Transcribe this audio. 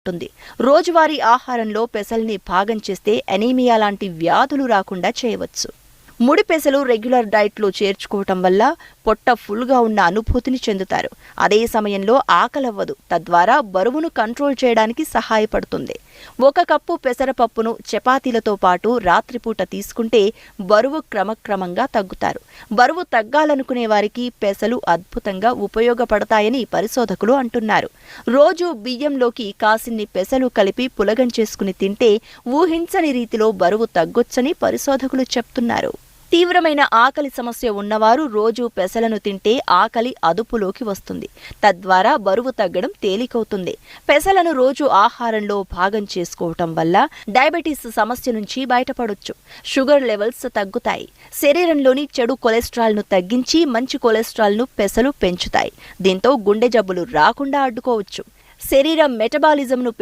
ఉంటుంది. రోజువారీ ఆహారంలో పెసల్ని భాగం చేస్తే అనీమియా లాంటి వ్యాధులు రాకుండా చేయవచ్చు. ముడి పెసలు రెగ్యులర్ డైట్లో చేర్చుకోవటం వల్ల పొట్ట ఫుల్గా ఉన్న అనుభూతిని చెందుతారు. అదే సమయంలో ఆకలవ్వదు. తద్వారా బరువును కంట్రోల్ చేయడానికి సహాయపడుతుంది. 1 కప్పు పెసరపప్పును చపాతీలతో పాటు రాత్రిపూట తీసుకుంటే బరువు క్రమక్రమంగా తగ్గుతారు. బరువు తగ్గాలనుకునే వారికి పెసలు అద్భుతంగా ఉపయోగపడతాయని పరిశోధకులు అంటున్నారు. రోజు బియ్యంలోకి కాసిన్ని పెసలు కలిపి పులగం చేసుకుని తింటే ఊహించని రీతిలో బరువు తగ్గొచ్చని పరిశోధకులు చెప్తున్నారు. తీవ్రమైన ఆకలి సమస్య ఉన్నవారు రోజు పెసలను తింటే ఆకలి అదుపులోకి వస్తుంది. తద్వారా బరువు తగ్గడం తేలికవుతుంది. పెసలను రోజు ఆహారంలో భాగం చేసుకోవటం వల్ల డయాబెటీస్ సమస్య నుంచి బయటపడొచ్చు. షుగర్ లెవెల్స్ తగ్గుతాయి. శరీరంలోని చెడు కొలెస్ట్రాల్ను తగ్గించి మంచి కొలెస్ట్రాల్ను పెసలు పెంచుతాయి. దీంతో గుండె జబ్బులు రాకుండా అడ్డుకోవచ్చు. శరీర మెటబాలిజంను